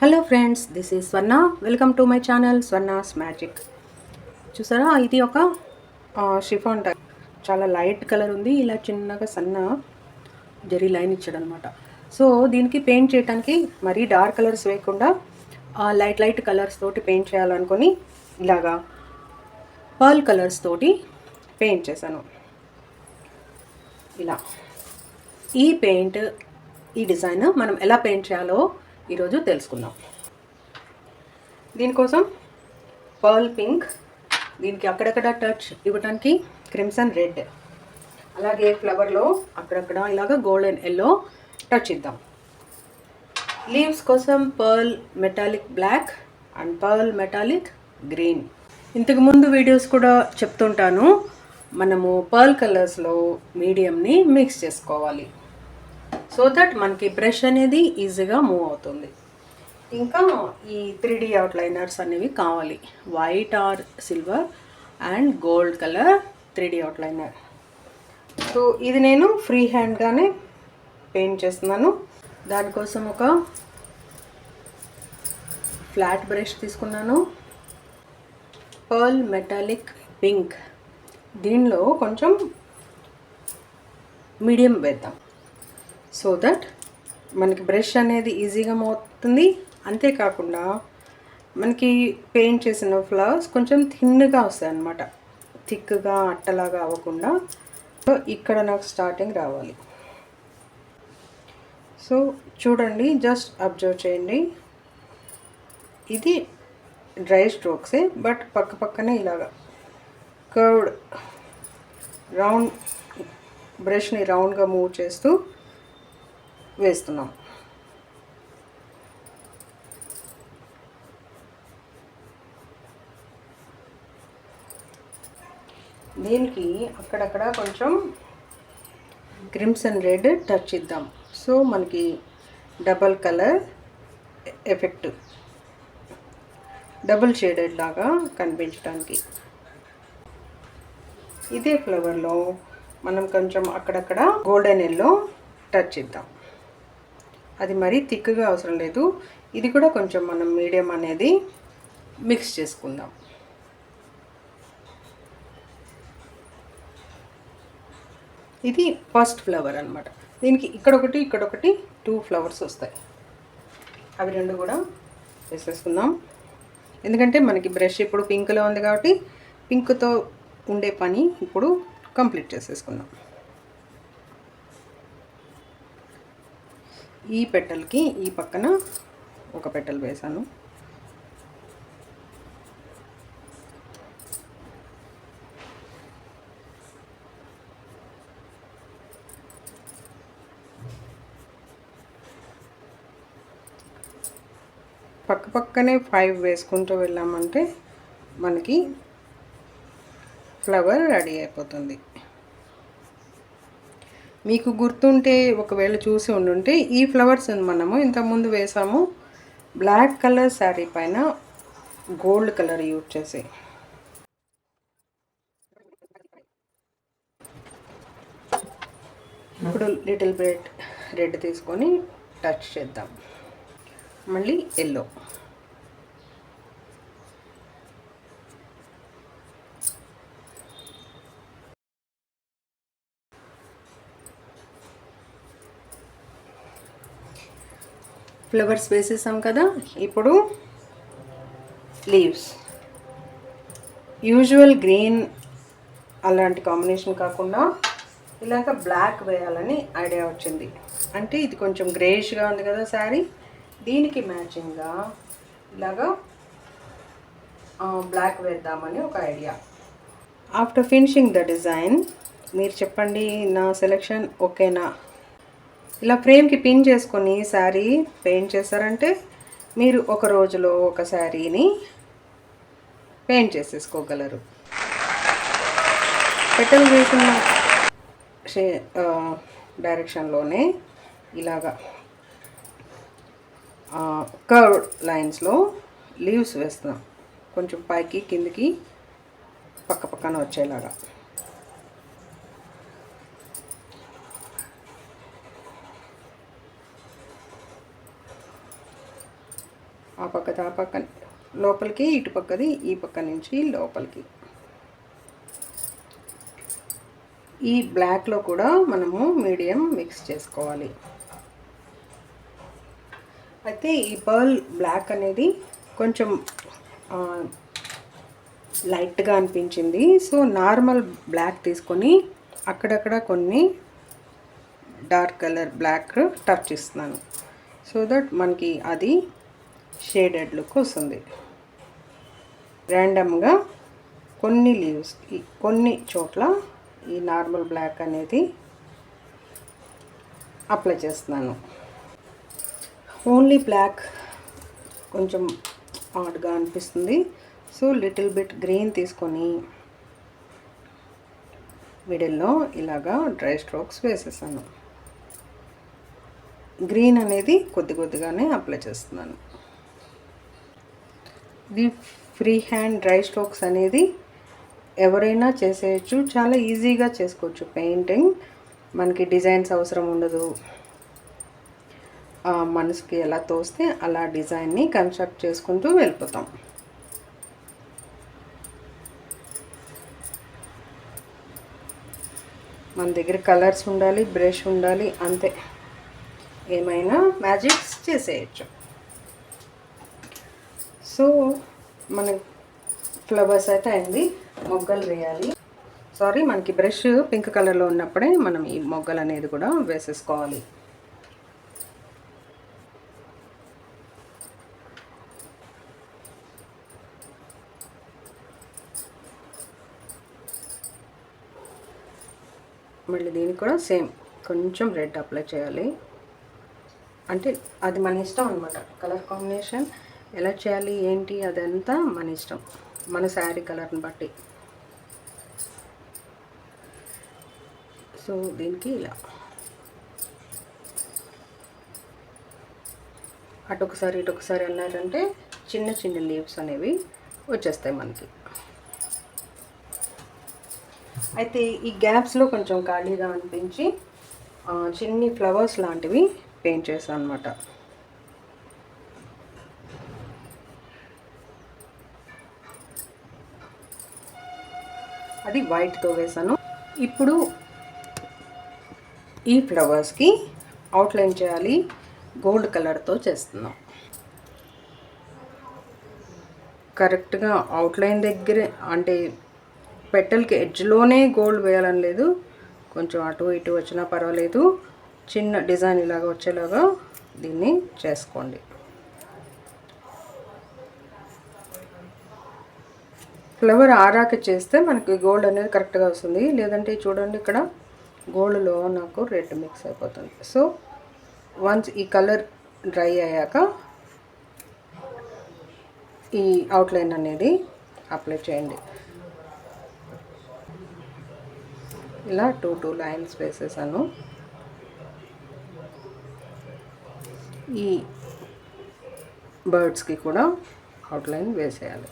Hello friends, this is Swarna. Welcome to my channel Swarna's magic. చూసారా, ఇది ఒక chiffon type, చాలా లైట్ కలర్ ఉంది. ఇలా చిన్నగా సన్న జరీ లైన్ ఇచ్చాడు అనమాట. సో దీనికి పెయింట్ చేయడానికి మరీ డార్క్ కలర్స్ వేయకుండా లైట్ కలర్స్ తోటి పెయింట్ చేయాలనుకొని ఇలాగా పర్ల్ కలర్స్ తోటి పెయింట్ చేశాను. ఇలా ఈ పెయింట్, ఈ డిజైన్ మనం ఎలా పెయింట్ చేయాలో ఈరోజు తెలుసుకుందాం. దీనికోసం పర్ల్ పింక్, దీనికి అక్కడక్కడ టచ్ ఇవ్వడానికి క్రిమ్సన్ రెడ్, అలాగే ఫ్లవర్లో అక్కడక్కడ ఇలాగ గోల్డెన్ ఎల్లో టచ్ ఇద్దాం. లీవ్స్ కోసం pearl metallic black and pearl metallic green. ఇంతకుముందు వీడియోస్ కూడా చెప్తుంటాను, మనము పర్ల్ కలర్స్లో మీడియంని మిక్స్ చేసుకోవాలి, సో దట్ మనకి బ్రష్ అనేది ఈజీగా మూవ్ అవుతుంది. ఇంకా ఈ 3D అవుట్లైనర్స్ అనేవి కావాలి, white or silver and gold colour 3D outliner. So ఇది నేను ఫ్రీ హ్యాండ్గానే పెయింట్ చేస్తున్నాను. దానికోసం ఒక ఫ్లాట్ బ్రష్ తీసుకున్నాను. పర్ల్ మెటాలిక్ పింక్, దీనిలో కొంచెం మీడియం వేద్దాం, సో దట్ మనకి బ్రష్ అనేది ఈజీగా అవుతుంది. అంతేకాకుండా మనకి పెయింట్ చేసిన ఫ్లవర్స్ కొంచెం థిన్గా వస్తాయి అన్నమాట, థిక్గా అట్టలాగా అవ్వకుండా. సో ఇక్కడ నాకు స్టార్టింగ్ రావాలి. సో చూడండి, జస్ట్ అబ్జర్వ్ చేయండి. ఇది డ్రై స్ట్రోక్సే, బట్ పక్కనే ఇలాగా కర్వ్డ్ రౌండ్ బ్రష్ని రౌండ్గా మూవ్ చేస్తూ వేస్తున్నాం. దీనికి అక్కడక్కడ కొంచెం క్రిమ్సన్ రెడ్ టచ్ ఇద్దాం, సో మనకి double colour effect, double shaded లాగా కనిపించడానికి. ఇదే ఫ్లవర్లో మనం కొంచెం అక్కడక్కడ గోల్డెన్ ఎల్లో టచ్ ఇద్దాం. అది మరీ థిక్గా అవసరం లేదు, ఇది కూడా కొంచెం మనం మీడియం అనేది మిక్స్ చేసుకుందాం. ఇది ఫస్ట్ ఫ్లవర్ అనమాట. దీనికి ఇక్కడొకటి 2 ఫ్లవర్స్ వస్తాయి, అవి రెండు కూడా వేసేసుకుందాం. ఎందుకంటే మనకి బ్రష్ ఇప్పుడు పింక్లో ఉంది కాబట్టి పింక్తో ఉండే పని ఇప్పుడు కంప్లీట్ చేసేసుకుందాం. ఈ పెటల్కి ఈ పక్కన ఒక పెటల్ వేసాను. పక్కనే 5 వేసుకుంటూ వెళ్ళామంటే మనకి ఫ్లవర్ రెడీ అయిపోతుంది. మీకు గుర్తుంటే, ఒకవేళ చూసి ఉండుంటే, ఈ ఫ్లవర్స్ మనము ఇంతకుముందు వేసాము బ్లాక్ కలర్ శారీ పైన గోల్డ్ కలర్ యూజ్ చేసి. ఇప్పుడు లిటిల్ బిట్ రెడ్ తీసుకొని టచ్ చేద్దాం, మళ్ళీ ఎల్లో. ఫ్లవర్స్ వేసేసాం కదా, ఇప్పుడు లీవ్స్. యూజువల్ గ్రీన్ అలాంటి కాంబినేషన్ కాకుండా ఇలాగ బ్లాక్ వేయాలని ఐడియా వచ్చింది. అంటే ఇది కొంచెం గ్రేష్గా ఉంది కదా శారీ, దీనికి మ్యాచింగ్గా ఇలాగా బ్లాక్ వేద్దామని ఒక idea. After finishing the design మీరు చెప్పండి, నా సెలెక్షన్ ఓకేనా? ఇలా ఫ్రేమ్కి పిన్ చేసుకొని శారీ పెయింట్ చేశారంటే మీరు ఒక రోజులో ఒక శారీని పెయింట్ చేసేసుకోగలరు. పెటల్ వేసిన డైరెక్షన్లోనే ఇలాగా కర్వ్ లైన్స్లో లీవ్స్ వేస్తున్నాం, కొంచెం పైకి కిందికి పక్కన వచ్చేలాగా. ఆ పక్కది ఆ పక్క లోపలికి, ఇటు పక్కది ఈ పక్క నుంచి లోపలికి. ఈ బ్లాక్లో కూడా మనము మీడియం మిక్స్ చేసుకోవాలి. అయితే ఈ పర్ల్ బ్లాక్ అనేది కొంచెం లైట్గా అనిపించింది. సో నార్మల్ బ్లాక్ తీసుకొని అక్కడక్కడ కొన్ని డార్క్ కలర్ బ్లాక్ టచ్ ఇస్తున్నాను. సో దట్ మనకి అది షేడెడ్ లుక్ వస్తుంది. ర్యాండమ్గా కొన్ని లీవ్స్కి కొన్ని చోట్ల ఈ నార్మల్ బ్లాక్ అనేది అప్లై చేస్తున్నాను. ఓన్లీ బ్లాక్ కొంచెం ఆడ్గా అనిపిస్తుంది. సో లిటిల్ బిట్ గ్రీన్ తీసుకొని మిడిల్లో ఇలాగా డ్రై స్ట్రోక్స్ వేసేసాను. గ్రీన్ అనేది కొద్ది కొద్దిగానే అప్లై చేస్తున్నాను. ఇది ఫ్రీ హ్యాండ్ డ్రై స్ట్రోక్స్ అనేది ఎవరైనా చేసేయచ్చు. చాలా ఈజీగా చేసుకోవచ్చు పెయింటింగ్. మనకి డిజైన్స్ అవసరం ఉండదు. మనసుకి ఎలా తోస్తే అలా డిజైన్ని కన్స్ట్రక్ట్ చేసుకుంటూ వెళ్ళిపోతాం. మన దగ్గర కలర్స్ ఉండాలి, బ్రష్ ఉండాలి, అంతే. ఏమైనా మ్యాజిక్స్ చేసేయచ్చు. సో మన ఫ్లవర్స్ అయితే అయింది. మొగ్గలు వేయాలి. సారీ, మనకి బ్రష్ పింక్ కలర్లో ఉన్నప్పుడే మనం ఈ మొగ్గలు అనేది కూడా వేసేసుకోవాలి. మళ్ళీ దీనికి కూడా సేమ్ కొంచెం రెడ్ అప్లై చేయాలి. అంటే అది మన ఇష్టం అనమాట. కలర్ కాంబినేషన్ ఎలా చేయాలి ఏంటి అదంతా మన ఇష్టం, మన శారీ కలర్ని బట్టి. సో దీనికి ఇలా అటొకసారి ఇటొకసారి అన్నారంటే చిన్న చిన్న లీవ్స్ అనేవి వచ్చేస్తాయి మనకి. అయితే ఈ గ్యాప్స్లో కొంచెం ఖాళీగా అనిపించి చిన్ని ఫ్లవర్స్ లాంటివి పెయింట్ చేశాను అనమాట. అది వైట్తో వేసాను. ఇప్పుడు ఈ ఫ్లవర్స్కి అవుట్లైన్ చేయాలి. గోల్డ్ కలర్తో చేస్తున్నాం. కరెక్ట్గా అవుట్లైన్ దగ్గరే, అంటే పెటల్కి ఎడ్జ్లోనే గోల్డ్ వేయాలని లేదు. కొంచెం అటు ఇటు వచ్చినా పర్వాలేదు. చిన్న డిజైన్ ఇలాగా వచ్చేలాగా దీన్ని చేసుకోండి. ఫ్లవర్ ఆరాక చేస్తే మనకి గోల్డ్ అనేది కరెక్ట్గా వస్తుంది. లేదంటే చూడండి, ఇక్కడ గోల్డ్లో నాకు రెడ్ మిక్స్ అయిపోతుంది. సో వన్స్ ఈ కలర్ డ్రై అయ్యాక ఈ అవుట్లైన్ అనేది అప్లై చేయండి. ఇలా 2 లైన్స్ వేసేసాను. ఈ బర్డ్స్కి కూడా అవుట్లైన్ వేసేయాలి.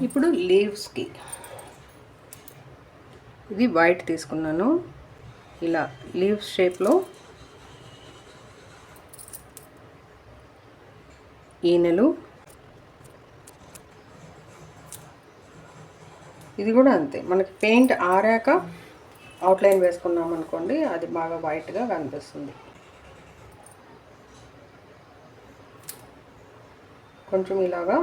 ఇప్పుడు లీవ్స్కి ఇది వైట్ తీసుకున్నాను. ఇలా లీవ్స్ షేప్లో ఈనెలు, ఇది కూడా అంతే. మనకి పెయింట్ ఆరాక అవుట్లైన్ వేసుకున్నాం అనుకోండి, అది బాగా వైట్గా కనిపిస్తుంది. కొంచెం ఇలాగా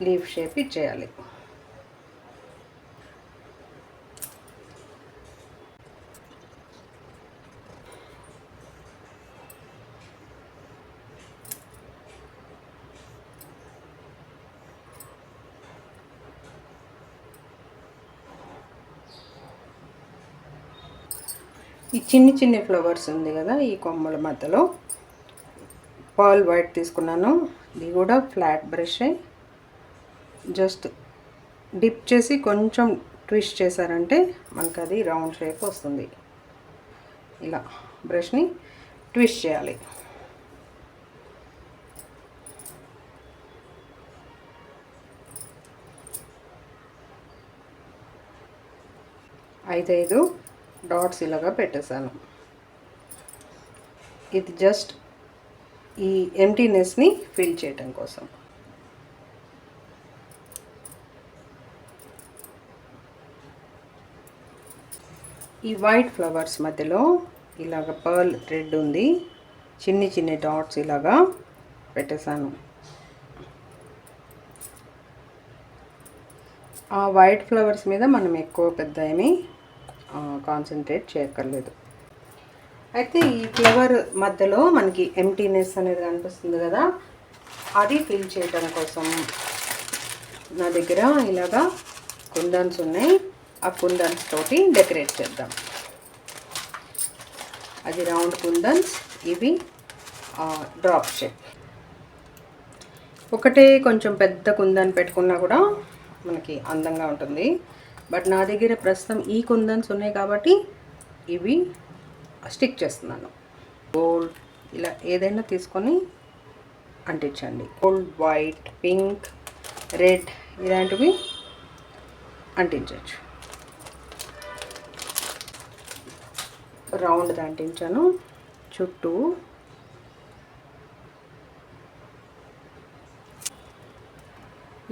లీఫ్ షేప్ ఇచ్చేయాలి. ఈ చిన్ని చిన్ని ఫ్లవర్స్ ఉంది కదా, ఈ కొమ్మల మధ్యలో పర్ల్ వైట్ తీసుకున్నాను. ఇది కూడా ఫ్లాట్ బ్రష్ జస్ట్ డిప్ చేసి కొంచెం ట్విస్ట్ చేశారంటే మనకు అది రౌండ్ షేప్ వస్తుంది. ఇలా బ్రష్ని ట్విస్ట్ చేయాలి. ఐదు డాట్స్ ఇలాగా పెట్టేశాను. ఇది జస్ట్ ఈ ఎంటీనెస్ని ఫిల్ చేయడం కోసం. ఈ వైట్ ఫ్లవర్స్ మధ్యలో ఇలాగ పర్ల్ థ్రెడ్ ఉంది, చిన్ని చిన్ని డాట్స్ ఇలాగా పెట్టేశాను. ఆ వైట్ ఫ్లవర్స్ మీద మనం ఎక్కువ పెద్ద ఏమీ కాన్సన్ట్రేట్ చేయక్కర్లేదు. అయితే ఈ ఫ్లవర్ మధ్యలో మనకి ఎంటీనెస్ అనేది కనిపిస్తుంది కదా, అది ఫిల్ చేయడం కోసం నా దగ్గర ఇలాగా కుందన్స్ ఉన్నాయి. ఆ కుందన్స్ తోటి డెకరేట్ చేద్దాం. అది రౌండ్ కుందన్స్, ఇవి డ్రాప్ షేప్. ఒకటే కొంచెం పెద్ద కుందన్ పెట్టుకున్నా కూడా మనకి అందంగా ఉంటుంది. బట్ నా దగ్గర ప్రస్తుతం ఈ కుందన్స్ ఉన్నాయి కాబట్టి ఇవి స్టిక్ చేస్తున్నాను. గోల్డ్ ఇలా ఏదైనా తీసుకొని అంటించండి. గోల్డ్, వైట్, పింక్, రెడ్ ఇలాంటివి అంటించవచ్చు. రౌండ్ అంటించాను చుట్టూ.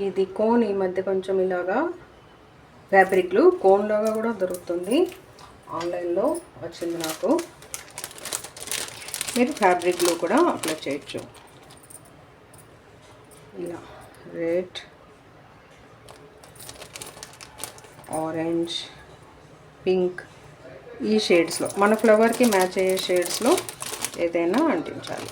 ఇది కోన్ ఈ మధ్య కొంచెం ఇలాగా ఫ్యాబ్రిక్లు కోన్ లాగా కూడా దొరుకుతుంది, ఆన్లైన్లో వచ్చింది నాకు. మీరు ఫ్యాబ్రిక్లో కూడా అప్లై చేయొచ్చు. ఇలా రెడ్, ఆరెంజ్, పింక్ ఈ షేడ్స్లో మన ఫ్లవర్కి మ్యాచ్ అయ్యే షేడ్స్లో ఏదైనా అంటించాలి.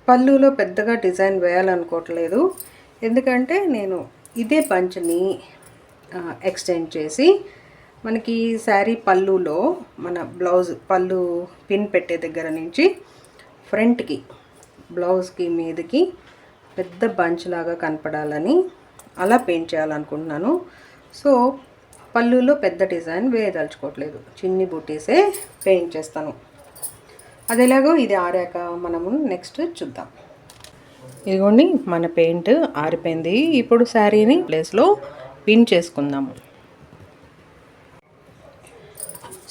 పళ్ళులో పెద్దగా డిజైన్ వేయాలనుకోవట్లేదు, ఎందుకంటే నేను ఇదే పంచని ఎక్స్టెండ్ చేసి మనకి శారీ పళ్ళులో మన బ్లౌజ్ పళ్ళు పిన్ పెట్టే దగ్గర నుంచి ఫ్రంట్కి బ్లౌజ్కి మీదకి పెద్ద బంచ్ లాగా కనపడాలని అలా పెయింట్ చేయాలనుకుంటున్నాను. సో పళ్ళులో పెద్ద డిజైన్ వేయదలుచుకోవట్లేదు, చిన్ని బూటీసే పెయింట్ చేస్తాను. అది ఎలాగో ఇది ఆరాక మనము నెక్స్ట్ చూద్దాం. ఇదిగోండి మన పెయింట్ ఆరిపోయింది. ఇప్పుడు శారీని ప్లేస్లో పిన్ చేసుకుందాము.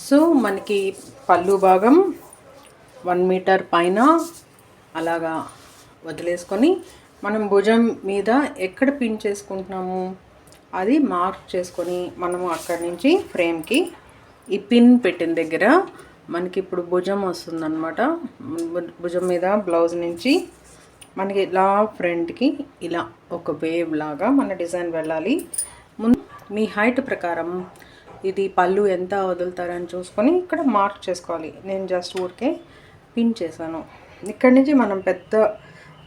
సో మనకి పళ్ళు భాగం 1 మీటర్ పైన అలాగా వదిలేసుకొని మనం భుజం మీద ఎక్కడ పిన్ చేసుకుంటున్నాము అది మార్క్ చేసుకొని మనము అక్కడి నుంచి ఫ్రేమ్కి ఈ పిన్ పెట్టిన దగ్గర మనకి ఇప్పుడు భుజం వస్తుందన్నమాట. భుజం మీద బ్లౌజ్ నుంచి మనకి ఇలా ఫ్రంట్కి ఇలా ఒక వేవ్ లాగా మన డిజైన్ వెళ్ళాలి. ముందు మీ హైట్ ప్రకారం ఇది పళ్ళు ఎంత వదులుతారని చూసుకొని ఇక్కడ మార్క్ చేసుకోవాలి. నేను జస్ట్ ఊరికే పిన్ చేశాను. ఇక్కడి నుంచి మనం పెద్ద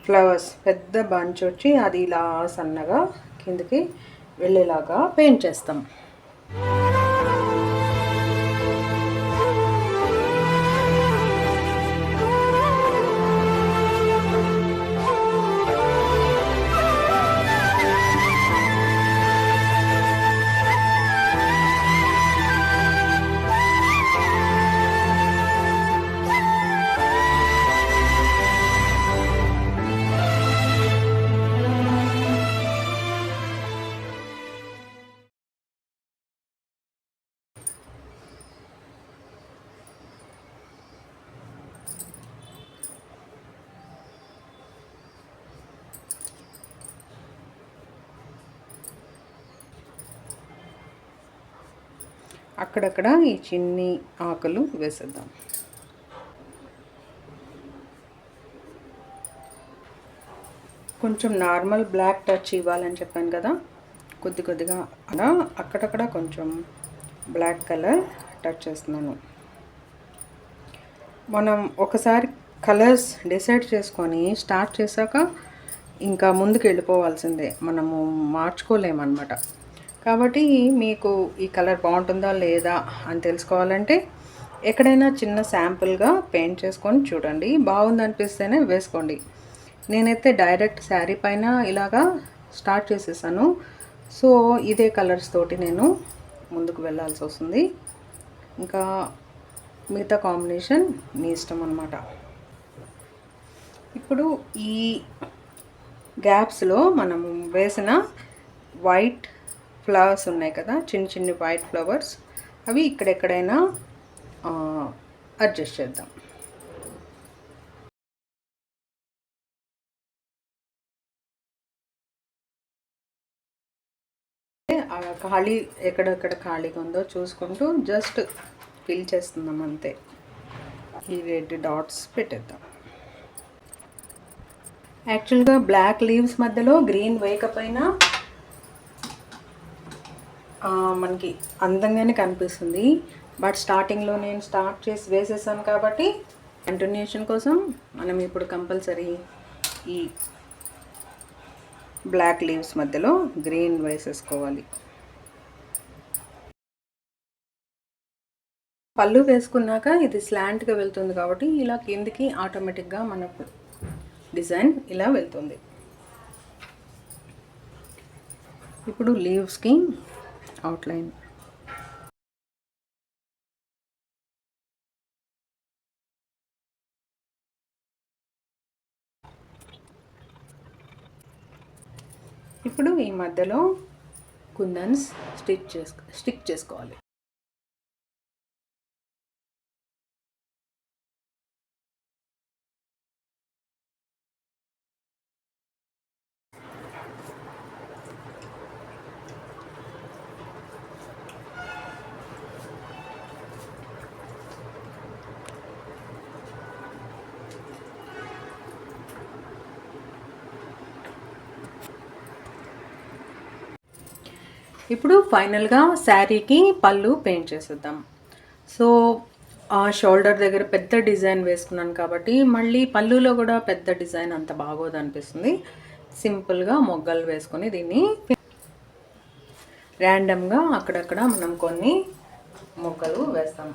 ఫ్లవర్స్ పెద్ద బంచ్ వచ్చి అది ఇలా సన్నగా కిందకి వెళ్ళేలాగా పెయింట్ చేస్తాం. అక్కడక్కడ ఈ చిన్ని ఆకులు వేసేద్దాం. కొంచెం నార్మల్ బ్లాక్ టచ్ ఇవ్వాలని చెప్పాను కదా, కొద్ది కొద్దిగా అలా అక్కడక్కడ కొంచెం బ్లాక్ కలర్ టచ్ చేస్తున్నాను. మనం ఒకసారి కలర్స్ డిసైడ్ చేసుకొని స్టార్ట్ చేశాక ఇంకా ముందుకు వెళ్ళిపోవాల్సిందే, మనము మార్చుకోలేమన్నమాట. కాబట్టి మీకు ఈ కలర్ బాగుంటుందా లేదా అని తెలుసుకోవాలంటే ఎక్కడైనా చిన్న శాంపుల్గా పెయింట్ చేసుకొని చూడండి, బాగుందనిపిస్తేనే వేసుకోండి. నేనైతే డైరెక్ట్ శారీ పైన ఇలాగా స్టార్ట్ చేసేసాను. సో ఇదే కలర్స్ తోటి నేను ముందుకు వెళ్ళాల్సి వస్తుంది. ఇంకా మిగతా కాంబినేషన్ మీ ఇష్టం అన్నమాట. ఇప్పుడు ఈ గ్యాప్స్లో మనము వేసిన వైట్ ఫ్లవర్స్ ఉన్నాయి కదా, చిన్న చిన్న వైట్ ఫ్లవర్స్, అవి ఇక్కడెక్కడైనా అడ్జస్ట్ చేద్దాం. ఖాళీ ఎక్కడెక్కడ ఖాళీగా ఉందో చూసుకుంటూ జస్ట్ ఫిల్ చేస్తున్నాం అంతే. ఈ రెడ్ డాట్స్ పెట్టేద్దాం. యాక్చువల్గా బ్లాక్ లీవ్స్ మధ్యలో గ్రీన్ వేయకపోయినా మనకి అందంగానే కనిపిస్తుంది. బట్ స్టార్టింగ్లో నేను స్టార్ట్ చేసి వేసేసాను కాబట్టి కంటిన్యూషన్ కోసం మనం ఇప్పుడు కంపల్సరీ ఈ బ్లాక్ లీవ్స్ మధ్యలో గ్రీన్ వేసేసుకోవాలి. పళ్ళు వేసుకున్నాక ఇది స్లాంట్గా వెళ్తుంది కాబట్టి ఇలా కిందికి ఆటోమేటిక్గా మనకు డిజైన్ ఇలా వెళ్తుంది. ఇప్పుడు లీవ్స్కి అవుట్లైన్. ఇప్పుడు ఈ మధ్యలో కుందన్స్ స్టిక్ చేసుకోవాలి. ఇప్పుడు ఫైనల్గా శారీకి పళ్ళు పెయింట్ చేసేద్దాం. సో ఆ షోల్డర్ దగ్గర పెద్ద డిజైన్ వేసుకున్నాను కాబట్టి మళ్ళీ పళ్ళులో కూడా పెద్ద డిజైన్ అంత బాగోదు అనిపిస్తుంది. సింపుల్గా మొగ్గలు వేసుకొని దీన్ని ర్యాండమ్గా అక్కడక్కడ మనం కొన్ని మొగ్గలు వేస్తాం.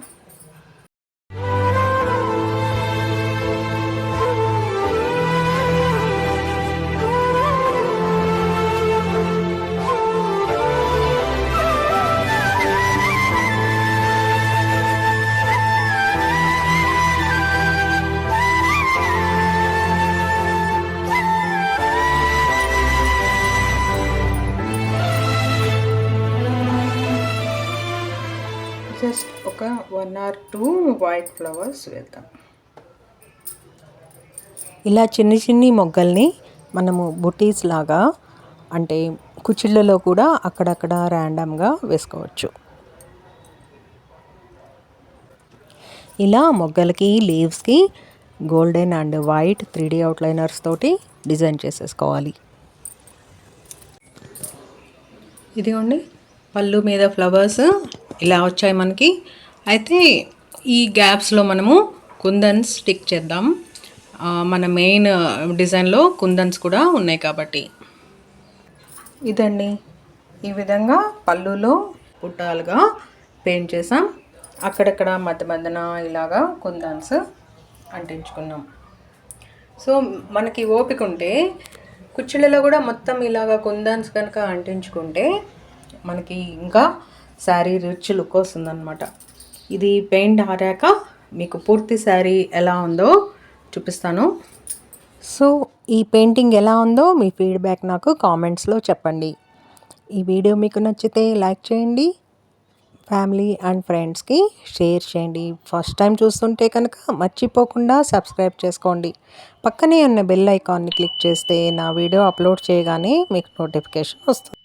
జస్ట్ ఒక 1 or 2 వైట్ ఫ్లవర్స్ వేద్దాం. ఇలా చిన్ని చిన్ని మొగ్గల్ని మనము బుటీస్ లాగా అంటే కుచ్చిళ్ళలో కూడా అక్కడక్కడ ర్యాండమ్గా వేసుకోవచ్చు. ఇలా మొగ్గలకి లీవ్స్కి golden and white 3D outliners తోటి డిజైన్ చేసేసుకోవాలి. ఇదిగోండి పళ్ళు మీద ఫ్లవర్స్ ఇలా వచ్చాయి మనకి. అయితే ఈ గ్యాప్స్లో మనము కుందన్స్ స్టిక్ చేద్దాం. మన మెయిన్ డిజైన్లో కుందన్స్ కూడా ఉన్నాయి కాబట్టి. ఇదండి ఈ విధంగా పళ్ళులో పుట్టాలుగా పెయింట్ చేసాం. అక్కడక్కడ మధ్య మధ్యన ఇలాగా కుందన్స్ అంటించుకున్నాం. సో మనకి ఓపిక ఉంటే కుచ్చిళ్ళలో కూడా మొత్తం ఇలాగా కుందన్స్ కనుక అంటించుకుంటే మనకి ఇంకా శారీ రిచ్ లుక్ వస్తుందన్నమాట. ఇది పెయింట్ ఆరాక మీకు పూర్తి శారీ ఎలా ఉందో చూపిస్తాను. సో ఈ పెయింటింగ్ ఎలా ఉందో మీ ఫీడ్బ్యాక్ నాకు కామెంట్స్లో చెప్పండి. ఈ వీడియో మీకు నచ్చితే లైక్ చేయండి, ఫ్యామిలీ అండ్ ఫ్రెండ్స్కి షేర్ చేయండి. ఫస్ట్ టైం చూస్తుంటే కనుక మర్చిపోకుండా సబ్స్క్రైబ్ చేసుకోండి. పక్కనే ఉన్న బెల్ ఐకాన్ని క్లిక్ చేస్తే నా వీడియో అప్లోడ్ చేయగానే మీకు నోటిఫికేషన్ వస్తుంది.